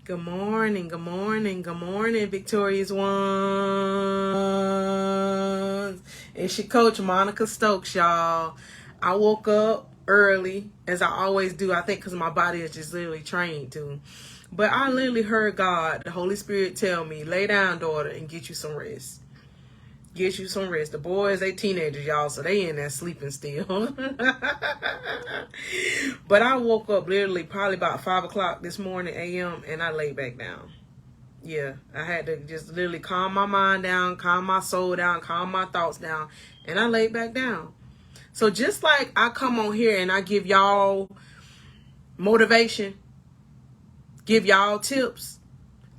Good morning, good morning, good morning, victorious ones. It's your coach, Monica Stokes, y'all. I woke up early, as I always do. I think because my body is just literally trained to. But I literally heard God, the Holy Spirit, tell me, lay down, daughter, and get you some rest. Get you some rest. The boys, they teenagers, y'all, so they in there sleeping still. But I woke up literally probably about 5 o'clock this morning a.m. and I laid back down. Yeah, I had to just literally calm my mind down, calm my soul down, calm my thoughts down, and I laid back down. So just like I come on here and I give y'all motivation, give y'all tips,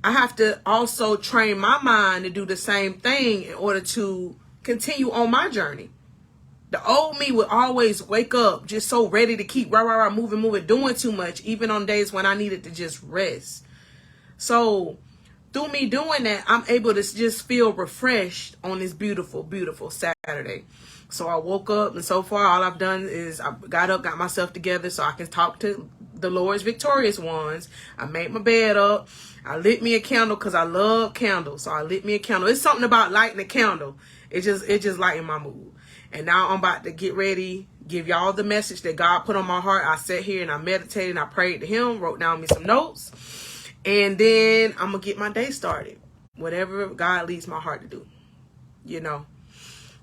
I have to also train my mind to do the same thing in order to continue on my journey. The old me would always wake up just so ready to keep moving, doing too much, even on days when I needed to just rest. So through me doing that, I'm able to just feel refreshed on this beautiful, beautiful Saturday. So I woke up, and so far all I've done is I got up, got myself together so I can talk to the Lord's victorious ones. I made my bed up. I lit me a candle because I love candles. So I lit me a candle. It's something about lighting a candle. It just lighten my mood. And now I'm about to get ready, give y'all the message that God put on my heart. I sat here and I meditated and I prayed to him, wrote down me some notes. And then I'm going to get my day started. Whatever God leads my heart to do, you know.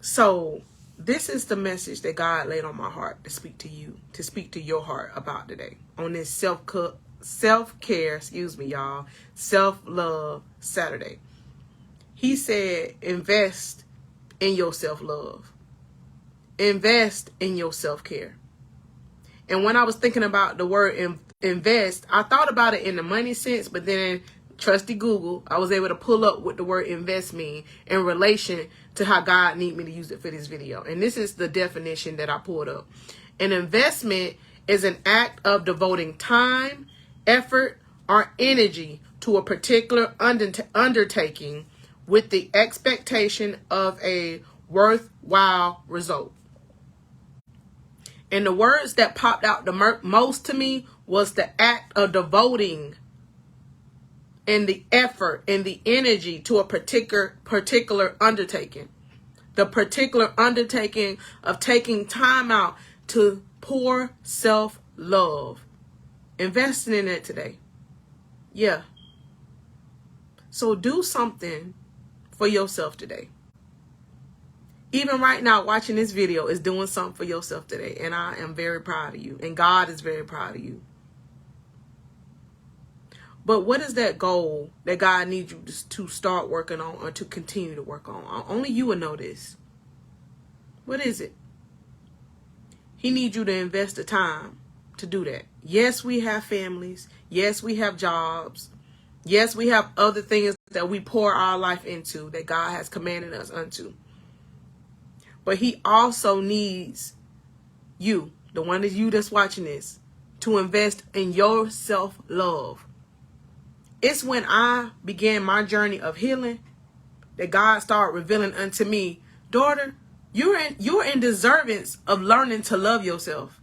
So this is the message that God laid on my heart to speak to you, to speak to your heart about today. On this self-care, y'all, self-love Saturday. He said, invest in your self-love. Invest in your self-care. And when I was thinking about the word invest, I thought about it in the money sense, but then trusty Google, I was able to pull up what the word invest mean in relation to how God need me to use it for this video. And this is the definition that I pulled up. An investment is an act of devoting time, effort, or energy to a particular undertaking with the expectation of a worthwhile result. And the words that popped out the most to me was the act of devoting and the effort and the energy to a particular undertaking. The particular undertaking of taking time out to pour self-love. Investing in it today. Yeah. So do something for yourself today. Even right now, watching this video is doing something for yourself today. And I am very proud of you. And God is very proud of you. But what is that goal that God needs you to start working on or to continue to work on? Only you will know this. What is it? He needs you to invest the time to do that. Yes, we have families. Yes, we have jobs. Yes, we have other things that we pour our life into that God has commanded us unto. But he also needs you, the one that you that's watching this, to invest in your self-love. It's when I began my journey of healing that God started revealing unto me, daughter, you're in deservance of learning to love yourself.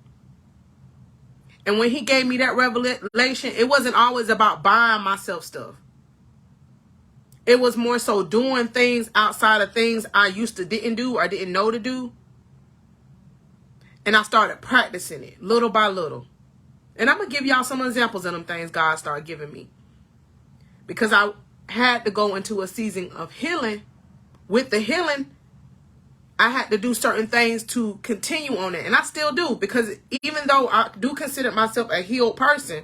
And when he gave me that revelation, it wasn't always about buying myself stuff. It was more so doing things outside of things I used to didn't do or didn't know to do. And I started practicing it little by little. And I'm going to give y'all some examples of them things God started giving me. Because I had to go into a season of healing. With the healing, I had to do certain things to continue on it. And I still do. Because even though I do consider myself a healed person,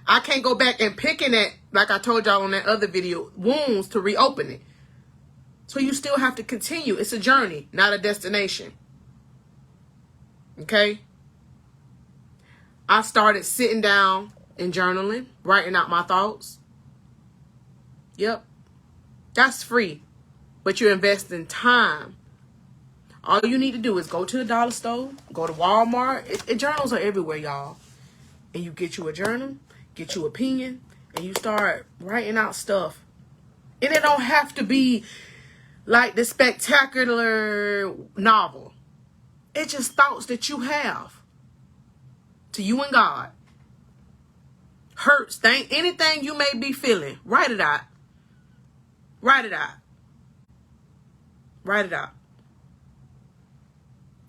I can't go back and picking at, like I told y'all on that other video, wounds to reopen it. So you still have to continue. It's a journey, not a destination. Okay? I started sitting down and journaling, writing out my thoughts. Yep. That's free. But you're investing time. All you need to do is go to the dollar store, go to Walmart. Journals are everywhere, y'all. And you get you a journal, get you a pen, and you start writing out stuff. And it don't have to be like the spectacular novel. It's just thoughts that you have to you and God. hurts, anything you may be feeling, write it out. Write it out. Write it out.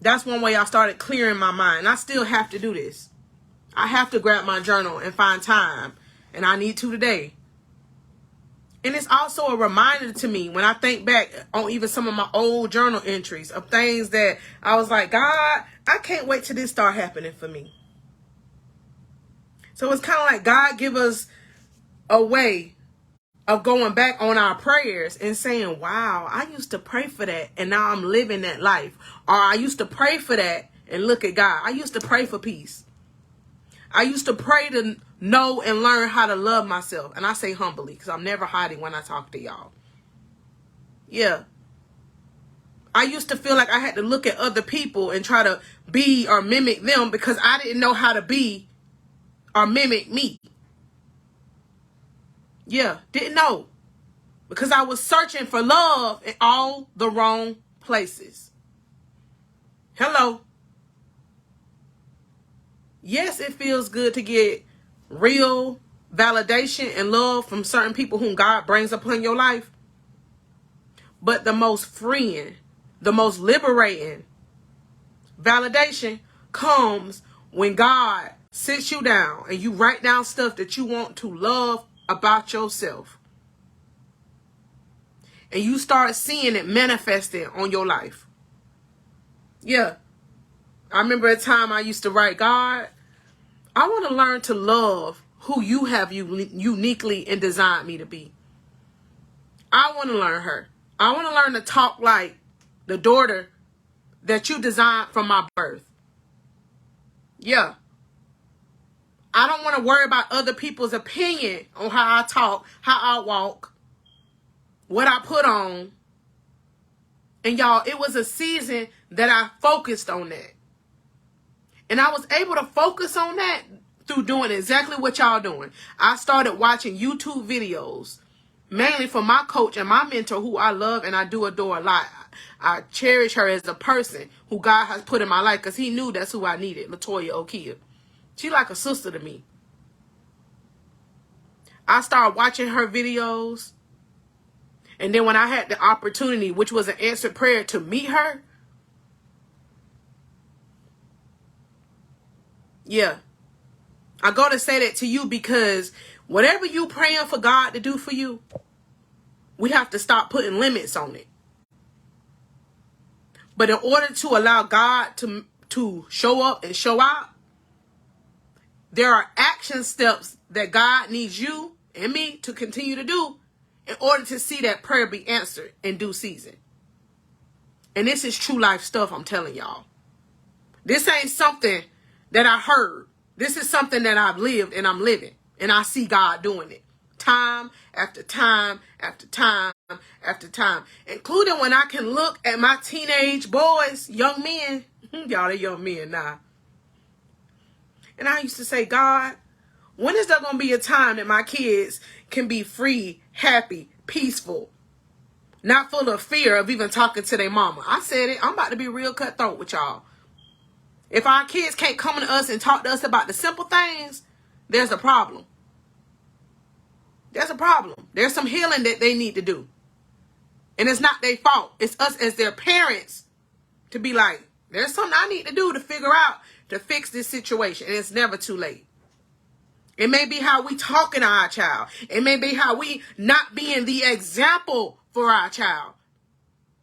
That's one way I started clearing my mind. I still have to do this. I have to grab my journal and find time. And I need to today. And it's also a reminder to me when I think back on even some of my old journal entries of things that I was like, God, I can't wait till this start happening for me. So it's kind of like God give us a way of going back on our prayers and saying, wow, I used to pray for that and now I'm living that life. Or I used to pray for that and look at God. I used to pray for peace. I used to pray to know and learn how to love myself. And I say humbly because I'm never hiding when I talk to y'all. Yeah. I used to feel like I had to look at other people and try to be or mimic them because I didn't know how to be or mimic me. Yeah, didn't know. Because I was searching for love in all the wrong places. Hello. Yes, it feels good to get real validation and love from certain people whom God brings upon your life. But the most freeing, the most liberating validation comes when God sits you down and you write down stuff that you want to love about yourself. And you start seeing it manifested on your life. Yeah. I remember a time I used to write, God, I want to learn to love who you have uniquely and designed me to be. I want to learn her. I want to learn to talk like the daughter that you designed from my birth. Yeah. I don't want to worry about other people's opinion on how I talk, how I walk, what I put on. And y'all, it was a season that I focused on that. And I was able to focus on that through doing exactly what y'all doing. I started watching YouTube videos, mainly from my coach and my mentor, who I love and I do adore a lot. I cherish her as a person who God has put in my life because he knew that's who I needed, Latoya Okia. She like a sister to me. I started watching her videos. And then when I had the opportunity, which was an answered prayer, to meet her. Yeah. I go to say that to you because whatever you praying for God to do for you, we have to stop putting limits on it. But in order to allow God to show up and show out, there are action steps that God needs you and me to continue to do in order to see that prayer be answered in due season. And this is true life stuff, I'm telling y'all. This ain't something that I heard. This is something that I've lived and I'm living. And I see God doing it. Time after time after time after time. Including when I can look at my teenage boys, young men. Y'all, they're young men now. And I used to say, God, when is there going to be a time that my kids can be free, happy, peaceful, not full of fear of even talking to their mama? I said it. I'm about to be real cutthroat with y'all. If our kids can't come to us and talk to us about the simple things, there's a problem. There's a problem. There's some healing that they need to do. And it's not their fault. It's us as their parents to be like, there's something I need to do to figure out to fix this situation. And it's never too late. It may be how we talking to our child. It may be how we not being the example for our child.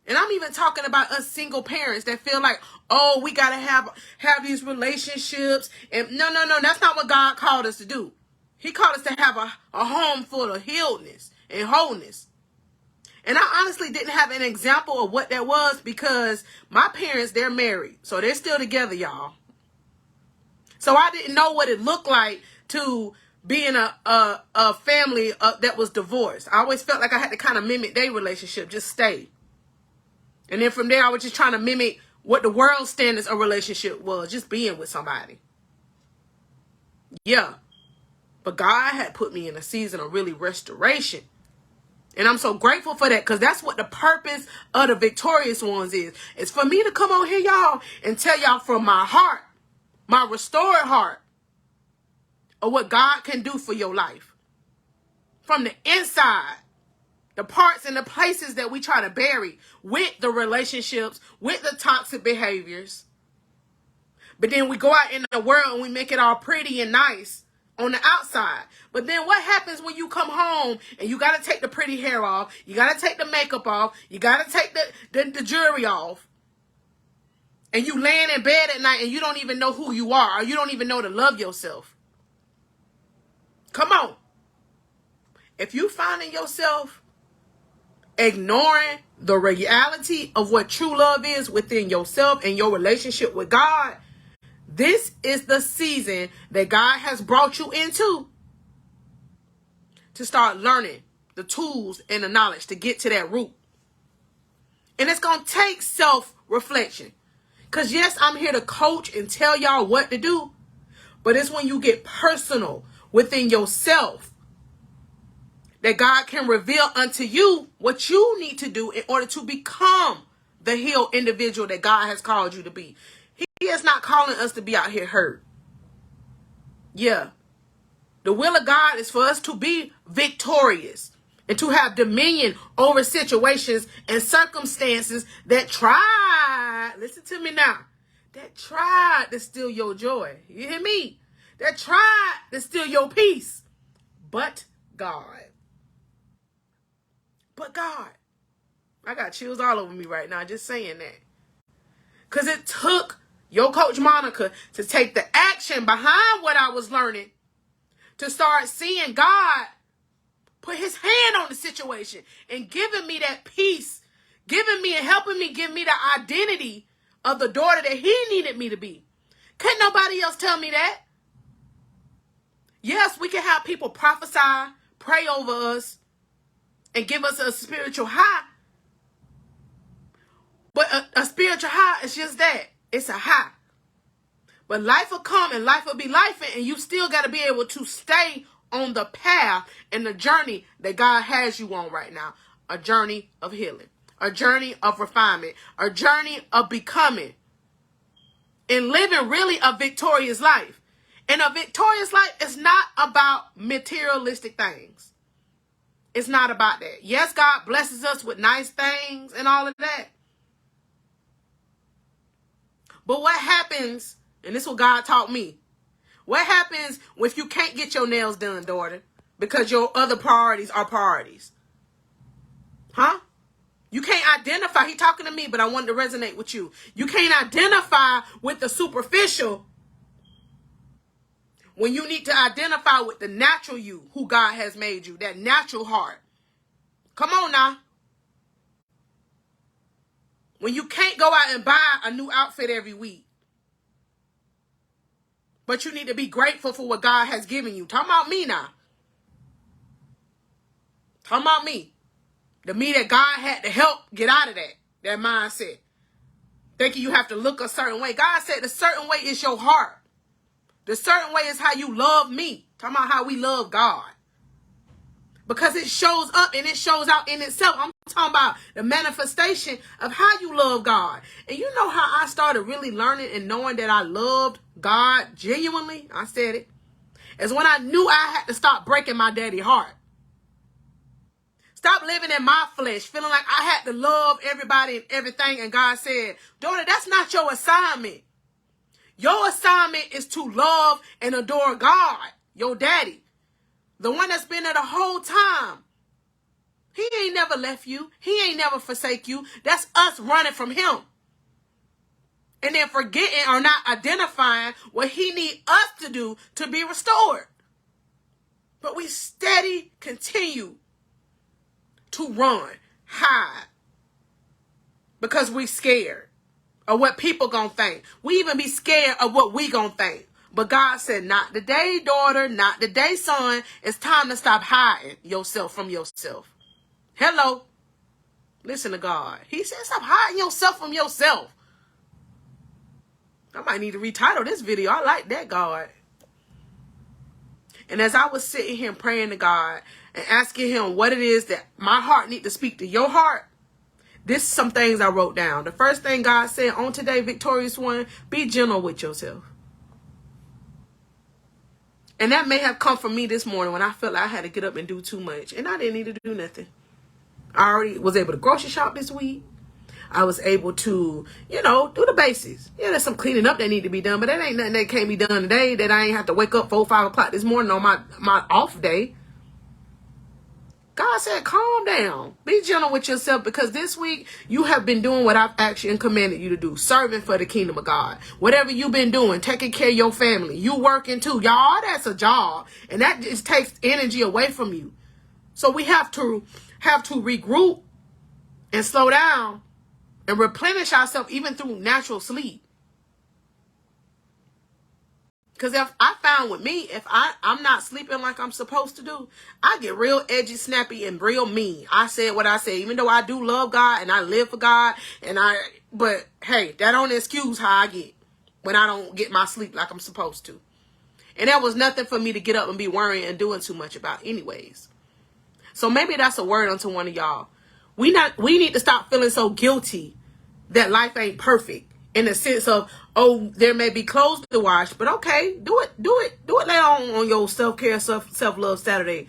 And I'm even talking about us single parents that feel like, oh, we got to have these relationships. And no, that's not what God called us to do. He called us to have a home full of healedness and wholeness. And I honestly didn't have an example of what that was because my parents, they're married. So they're still together, y'all. So I didn't know what it looked like to be in a family that was divorced. I always felt like I had to kind of mimic their relationship, just stay. And then from there, I was just trying to mimic what the world standards of relationship was, just being with somebody. Yeah. But God had put me in a season of really restoration. And I'm so grateful for that because that's what the purpose of the Victorious Ones is. It's for me to come on here, y'all, and tell y'all from my heart, my restored heart, of what God can do for your life. From the inside, the parts and the places that we try to bury with the relationships, with the toxic behaviors. But then we go out in the world and we make it all pretty and nice on the outside. But then what happens when you come home and you got to take the pretty hair off, you got to take the makeup off, you got to take the jewelry off, and you laying in bed at night and you don't even know who you are, or you don't even know to love yourself? Come on. If you finding yourself ignoring the reality of what true love is within yourself and your relationship with God, this is the season that God has brought you into to start learning the tools and the knowledge to get to that root. And it's going to take self-reflection. Because yes, I'm here to coach and tell y'all what to do. But it's when you get personal within yourself that God can reveal unto you what you need to do in order to become the healed individual that God has called you to be. He is not calling us to be out here hurt. Yeah. The will of God is for us to be victorious and to have dominion over situations and circumstances that tried, listen to me now, that tried to steal your joy. You hear me? That tried to steal your peace. But God. But God. I got chills all over me right now just saying that. Because it took your coach Monica to take the action behind what I was learning to start seeing God put his hand on the situation and giving me that peace, giving me and helping me give me the identity of the daughter that he needed me to be. Can't nobody else tell me that. Yes, we can have people prophesy, pray over us, and give us a spiritual high. But a spiritual high is just that. It's a high. But life will come and life will be life, and you still got to be able to stay on the path and the journey that God has you on right now. A journey of healing, a journey of refinement, a journey of becoming and living really a victorious life. And a victorious life is not about materialistic things. It's not about that. Yes, God blesses us with nice things and all of that. But what happens, and this is what God taught me, what happens if you can't get your nails done, daughter, because your other priorities are priorities? Huh? You can't identify. He talking to me, but I wanted to resonate with you. You can't identify with the superficial when you need to identify with the natural you, who God has made you, that natural heart. Come on now. When you can't go out and buy a new outfit every week, but you need to be grateful for what God has given you. Talking about me now. Talking about me. The me that God had to help get out of that mindset. Thinking you have to look a certain way. God said the certain way is your heart. The certain way is how you love me. Talking about how we love God. Because it shows up and it shows out in itself. I'm talking about the manifestation of how you love God. And you know how I started really learning and knowing that I loved God genuinely? I said it. Is when I knew I had to stop breaking my daddy heart. Stop living in my flesh, feeling like I had to love everybody and everything. And God said, daughter, that's not your assignment. Your assignment is to love and adore God, your daddy. The one that's been there the whole time. He ain't never left you. He ain't never forsake you. That's us running from him. And then forgetting or not identifying what he need us to do to be restored. But we steady continue to run, hide. Because we scared of what people gonna think. We even be scared of what we gonna think. But God said, not today, daughter, not today, son. It's time to stop hiding yourself from yourself. Hello. Listen to God. He said, stop hiding yourself from yourself. I might need to retitle this video. I like that, God. And as I was sitting here praying to God and asking him what it is that my heart need to speak to your heart, this is some things I wrote down. The first thing God said on today, victorious one, be gentle with yourself. And that may have come from me this morning when I felt like I had to get up and do too much. And I didn't need to do nothing. I already was able to grocery shop this week. I was able to, do the basics. Yeah, there's some cleaning up that need to be done, but that ain't nothing that can't be done today that I ain't have to wake up 4, 5 o'clock this morning on my off day. God said, calm down. Be gentle with yourself, because this week you have been doing what I've asked you and commanded you to do. Serving for the kingdom of God. Whatever you've been doing, taking care of your family. You working too. Y'all, that's a job. And that just takes energy away from you. So we have to regroup and slow down and replenish ourselves even through natural sleep. Because if I found with me, if I'm not sleeping like I'm supposed to do, I get real edgy, snappy, and real mean. I said what I said, even though I do love God and I live for God, but hey, that don't excuse how I get when I don't get my sleep like I'm supposed to. And that was nothing for me to get up and be worrying and doing too much about anyways. So maybe that's a word unto one of y'all. We need to stop feeling so guilty that life ain't perfect. In the sense of, there may be clothes to wash, but okay, do it later on your self-care, self-love Saturday,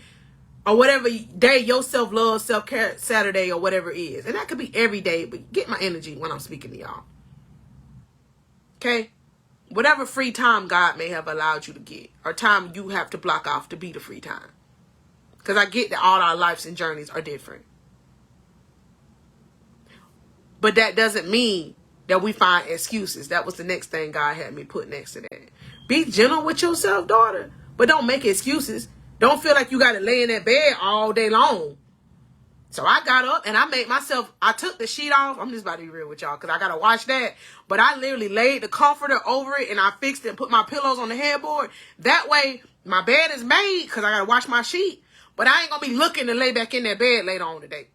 or whatever day your self-love, self-care Saturday, or whatever it is. And that could be every day, but get my energy when I'm speaking to y'all. Okay? Whatever free time God may have allowed you to get, or time you have to block off to be the free time. Because I get that all our lives and journeys are different. But that doesn't mean that we find excuses. That was the next thing God had me put next to that. Be gentle with yourself, daughter. But don't make excuses. Don't feel like you got to lay in that bed all day long. So I got up and I took the sheet off. I'm just about to be real with y'all because I got to watch that. But I literally laid the comforter over it and I fixed it and put my pillows on the headboard. That way my bed is made because I got to wash my sheet. But I ain't going to be looking to lay back in that bed later on today.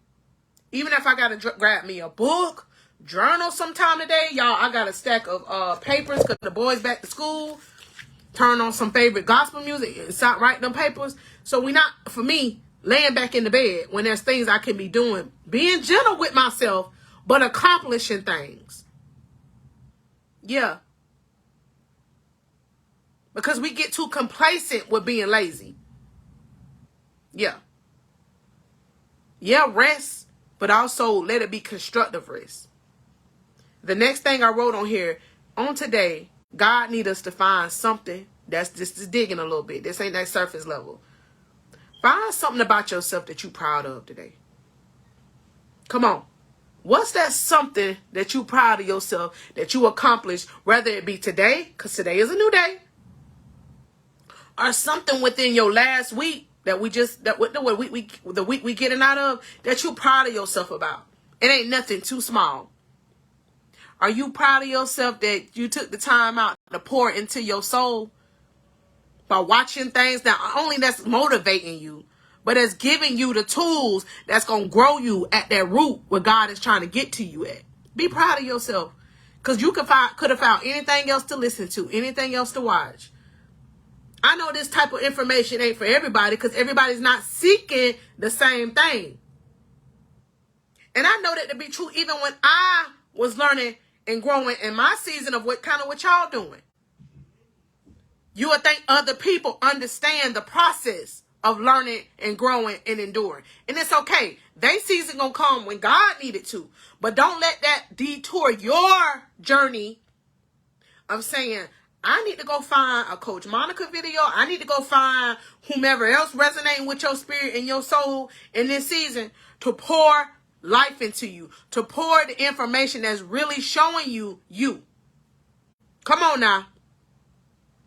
Even if I got to grab me a book, journal sometime today, y'all, I got a stack of papers because the boys back to school. Turn on some favorite gospel music and start writing them papers. So for me, laying back in the bed when there's things I can be doing, being gentle with myself, but accomplishing things. Yeah. Because we get too complacent with being lazy. Yeah. Yeah, rest, but also let it be constructive rest. The next thing I wrote on here, on today, God need us to find something that's just digging a little bit. This ain't that surface level. Find something about yourself that you're proud of today. Come on. What's that something that you're proud of yourself that you accomplished, whether it be today, because today is a new day, or something within your last week that the week we getting out of, that you're proud of yourself about. It ain't nothing too small. Are you proud of yourself that you took the time out to pour into your soul by watching things that only that's motivating you, but it's giving you the tools that's going to grow you at that root where God is trying to get to you at? Be proud of yourself, because you could have found anything else to listen to, anything else to watch. I know this type of information ain't for everybody because everybody's not seeking the same thing. And I know that to be true even when I was learning and growing in my season of what y'all doing. You would think other people understand the process of learning and growing and enduring. And it's okay. They season gonna come when God needed to. But don't let that detour your journey of saying, I need to go find a Coach Monica video. I need to go find whomever else resonating with your spirit and your soul in this season to pour life into you, to pour the information that's really showing you. Come on now.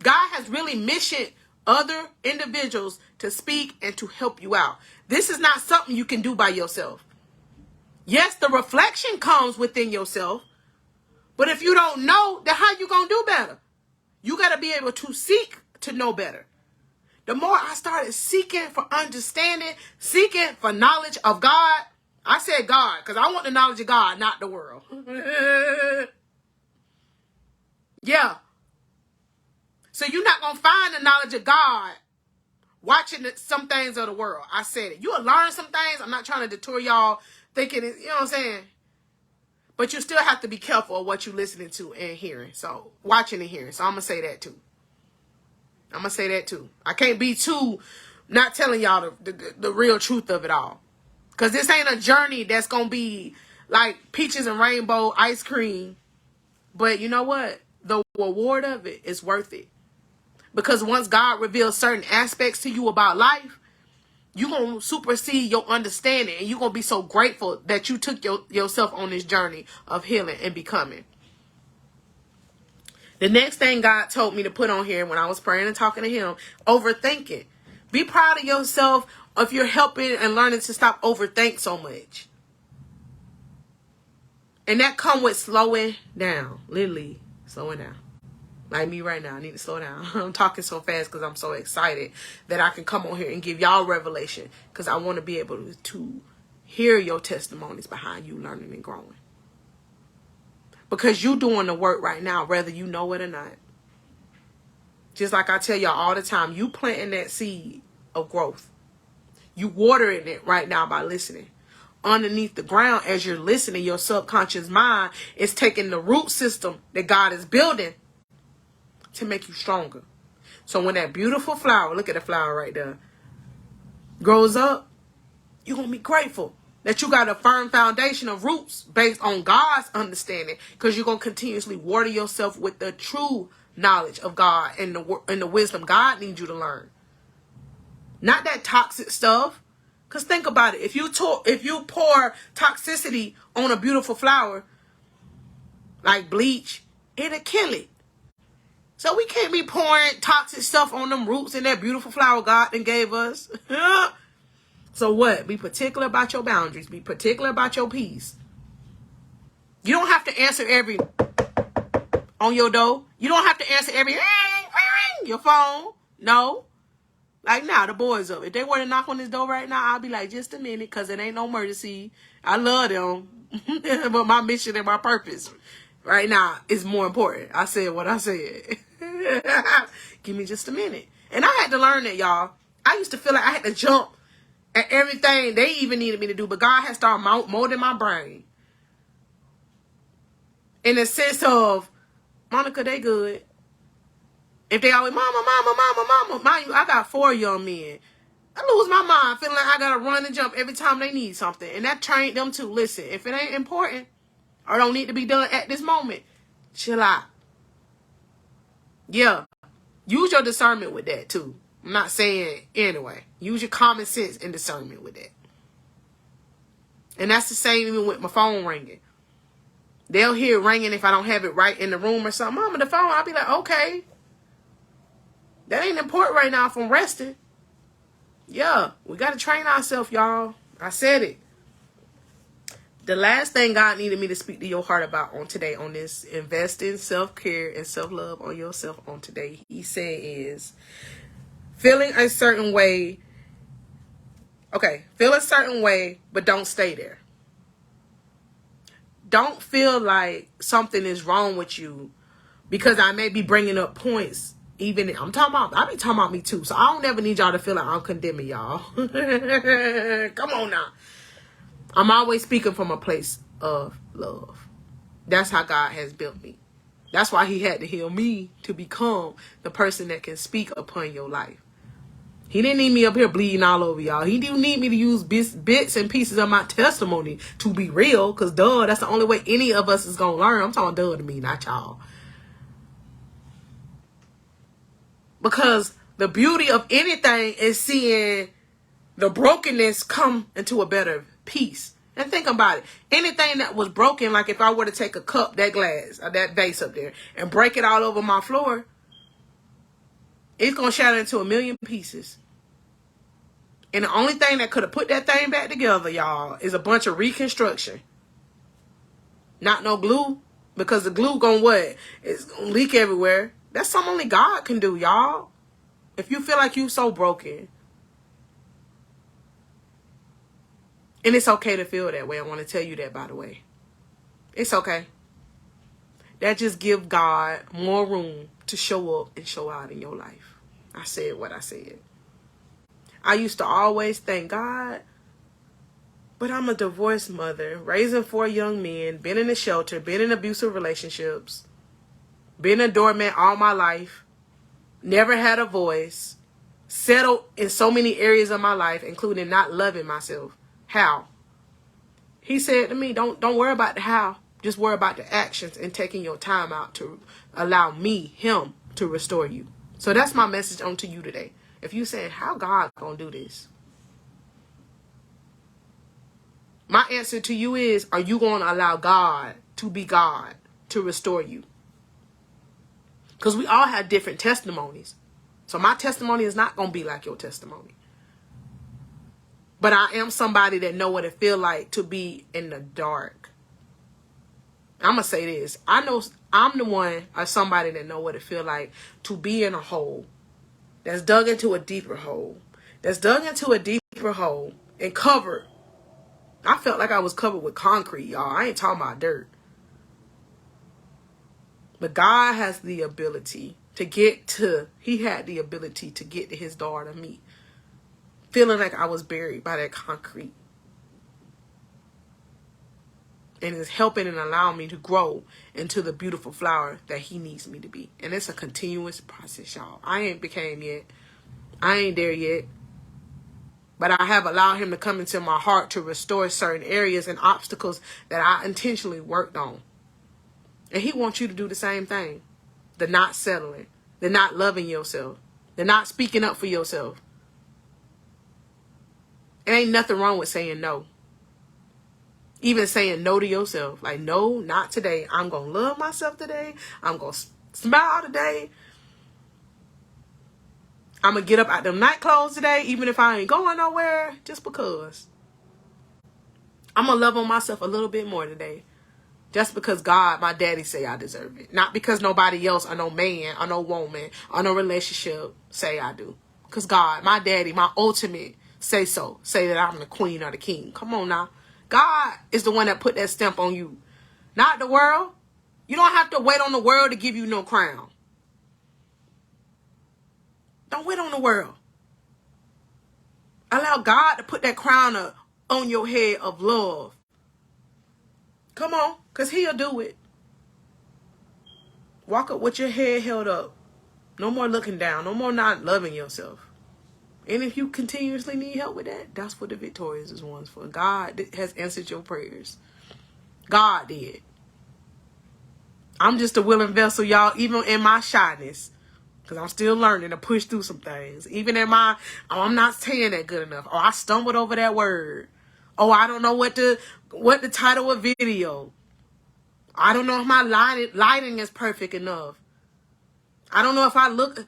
God has really missioned other individuals to speak and to help you out. This is not something you can do by yourself. Yes, the reflection comes within yourself, but if you don't know, then how you gonna do better? You got to be able to seek to know better. The more I started seeking for understanding, seeking for knowledge of God, I said God, because I want the knowledge of God, not the world. Yeah. So you're not going to find the knowledge of God watching some things of the world. I said it. You'll learn some things. I'm not trying to detour y'all thinking, you know what I'm saying? But you still have to be careful of what you're listening to and hearing. So watching and hearing. So I'm going to say that too. I'm going to say that too. I can't be too, not telling y'all the real truth of it all. Because this ain't a journey that's going to be like peaches and rainbow ice cream. But you know what? The reward of it is worth it. Because once God reveals certain aspects to you about life, you're going to supersede your understanding. And you're going to be so grateful that you took yourself on this journey of healing and becoming. The next thing God told me to put on here when I was praying and talking to him, overthinking. Be proud of yourself if you're helping and learning to stop overthink so much. And that come with slowing down. Literally slowing down. Like me right now, I need to slow down. I'm talking so fast because I'm so excited that I can come on here and give y'all revelation. Because I want to be able to hear your testimonies behind you learning and growing. Because you doing the work right now, whether you know it or not. Just like I tell y'all all the time, you planting that seed of growth. You watering it right now by listening. Underneath the ground, as you're listening, your subconscious mind is taking the root system that God is building to make you stronger. So when that beautiful flower, look at the flower right there, grows up, you're going to be grateful that you got a firm foundation of roots based on God's understanding, because you're going to continuously water yourself with the true knowledge of God and the wisdom God needs you to learn. Not that toxic stuff. Because think about it. If you pour toxicity on a beautiful flower, like bleach, it'll kill it. So we can't be pouring toxic stuff on them roots and that beautiful flower God then gave us. So what? Be particular about your boundaries. Be particular about your peace. You don't have to answer every on your door. You don't have to answer every your phone. No. Like now, the boys up. If they were to knock on this door right now, I'll be like, just a minute, because it ain't no emergency. I love them. But my mission and my purpose right now is more important. I said what I said. Give me just a minute. And I had to learn that, y'all. I used to feel like I had to jump at everything they even needed me to do. But God has started molding my brain. In the sense of, Monica, they good. If they always, mama, mind you, I got 4 young men. I lose my mind feeling like I got to run and jump every time they need something. And that trained them to, listen, if it ain't important or don't need to be done at this moment, chill out. Yeah. Use your discernment with that too. I'm not saying anyway. Use your common sense and discernment with that. And that's the same even with my phone ringing. They'll hear it ringing if I don't have it right in the room or something. Mama, the phone, I'll be like, okay. That ain't important right now if I'm resting. Yeah, we got to train ourselves, y'all. I said it. The last thing God needed me to speak to your heart about on today, on this invest in self-care and self-love on yourself on today, he said is feeling a certain way. Okay, feel a certain way, but don't stay there. Don't feel like something is wrong with you because I may be bringing up points. Even I be talking about me too. So I don't ever need y'all to feel like I'm condemning y'all. Come on now. I'm always speaking from a place of love. That's how God has built me. That's why he had to heal me to become the person that can speak upon your life. He didn't need me up here bleeding all over y'all. He didn't need me to use bits and pieces of my testimony to be real. Because duh, that's the only way any of us is going to learn. I'm talking duh to me, not y'all. Because the beauty of anything is seeing the brokenness come into a better peace. And think about it. Anything that was broken, like if I were to take a cup, that glass, or that vase up there, and break it all over my floor, it's going to shatter into a million pieces. And the only thing that could have put that thing back together, y'all, is a bunch of reconstruction. Not no glue. Because the glue going to what? It's going to leak everywhere. That's something only God can do, y'all. If you feel like you so broken. And it's okay to feel that way. I want to tell you that, by the way. It's okay. That just give God more room to show up and show out in your life. I said what I said. I used to always thank God, but I'm a divorced mother, raising 4 young men, been in a shelter, been in abusive relationships, been a doormat all my life. never had a voice, settled in so many areas of my life, including not loving myself. How? He said to me, don't worry about the how. Just worry about the actions and taking your time out to allow him, to restore you. So that's my message on to you today. If you saying, how God gonna do this? My answer to you is, are you going to allow God to be God to restore you? Because we all have different testimonies. So my testimony is not going to be like your testimony. But I am somebody that know what it feel like to be in the dark. I'm going to say this. I know I'm the one or somebody that know what it feel like to be in a hole. That's dug into a deeper hole. That's dug into a deeper hole and covered. I felt like I was covered with concrete, y'all. I ain't talking about dirt. But God has the ability to he had the ability to get to his daughter, me. Feeling like I was buried by that concrete. And it's helping and allowing me to grow into the beautiful flower that he needs me to be. And it's a continuous process, y'all. I ain't became yet. I ain't there yet. But I have allowed him to come into my heart to restore certain areas and obstacles that I intentionally worked on. And he wants you to do the same thing. The not settling. The not loving yourself. The not speaking up for yourself. It ain't nothing wrong with saying no. Even saying no to yourself. Like, no, not today. I'm going to love myself today. I'm going to smile today. I'm going to get up out them night clothes today, even if I ain't going nowhere, just because. I'm going to love on myself a little bit more today. Just because God, my daddy, say I deserve it. Not because nobody else or no man or no woman or no relationship say I do. Because God, my daddy, my ultimate, say so. Say that I'm the queen or the king. Come on now. God is the one that put that stamp on you. Not the world. You don't have to wait on the world to give you no crown. Don't wait on the world. Allow God to put that crown on your head of love. Come on, because he'll do it. Walk up with your head held up. No more looking down. No more not loving yourself. And if you continuously need help with that, that's what the victorious is ones for. God has answered your prayers. God did. I'm just a willing vessel, y'all, even in my shyness. Because I'm still learning to push through some things. Even in my, oh, I'm not saying that good enough. Oh, I stumbled over that word. Oh, I don't know what the title of video. I don't know if my lighting is perfect enough. I don't know if I look.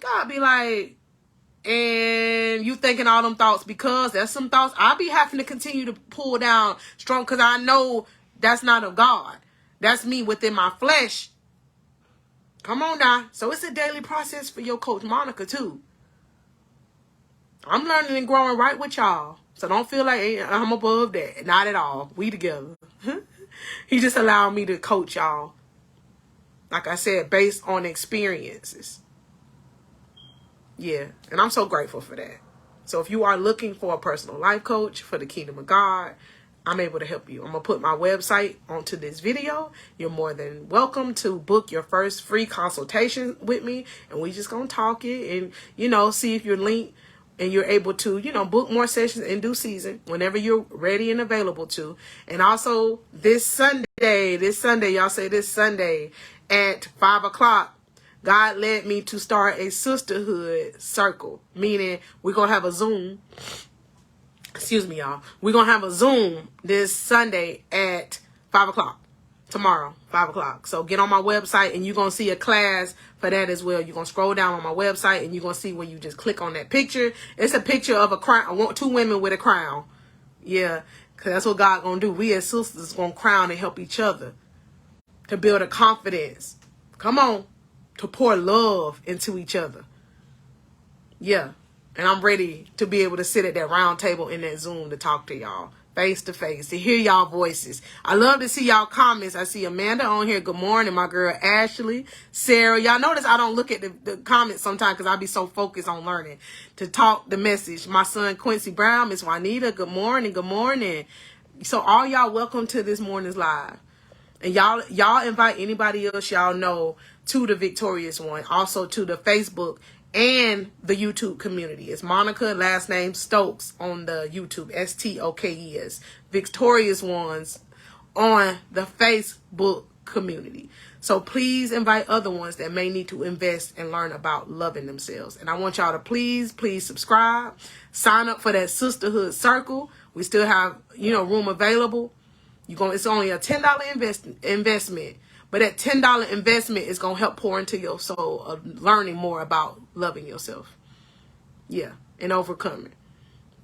God be like, and you thinking all them thoughts because there's some thoughts I'll be having to continue to pull down strong because I know that's not of God. That's me within my flesh. Come on now. So it's a daily process for your coach, Monica, too. I'm learning and growing right with y'all. So don't feel like I'm above that. Not at all. We together. He just allowed me to coach y'all. Like I said, based on experiences. Yeah. And I'm so grateful for that. So if you are looking for a personal life coach for the kingdom of God, I'm able to help you. I'm going to put my website onto this video. You're more than welcome to book your first free consultation with me. And we just going to talk it and, see if you're linked and you're able to, book more sessions in due season whenever you're ready and available to. And also this Sunday, y'all say this Sunday at 5 o'clock, God led me to start a sisterhood circle, meaning we're going to have a Zoom. Excuse me, y'all. We're going to have a Zoom this Sunday at 5 o'clock. Tomorrow, 5 o'clock. So get on my website and you're going to see a class for that as well. You're going to scroll down on my website and you're going to see where you just click on that picture. It's a picture of a crown. I want 2 women with a crown. Yeah, because that's what God going to do. We as sisters going to crown and help each other to build a confidence. Come on. To pour love into each other. Yeah. And I'm ready to be able to sit at that round table in that Zoom to talk to y'all face to face, to hear y'all voices. I love to see y'all comments. I see Amanda on here. Good morning, my girl Ashley, Sarah. Y'all notice I don't look at the comments sometimes because I be so focused on learning to talk the message. My son Quincy Brown, Miss Juanita. Good morning. Good morning. So all y'all welcome to this morning's live. And y'all invite anybody else y'all know to the Victorious One, also to the Facebook and the YouTube community. It's Monica, last name Stokes on the YouTube, Stokes, Victorious Ones on the Facebook community. So please invite other ones that may need to invest and learn about loving themselves. And I want y'all to please subscribe, sign up for that sisterhood circle. We still have, room available. It's only a $10 investment. But that $10 investment is going to help pour into your soul of learning more about loving yourself. Yeah. And overcoming.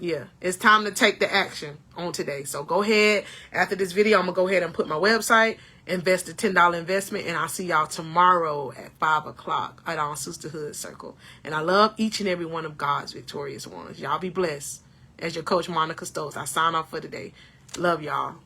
Yeah. It's time to take the action on today. So go ahead. After this video, I'm going to go ahead and put my website, invest the $10 investment, and I'll see y'all tomorrow at 5 o'clock at our Sisterhood Circle. And I love each and every one of God's victorious ones. Y'all be blessed. As your coach, Monica Stokes, I sign off for today. Love y'all.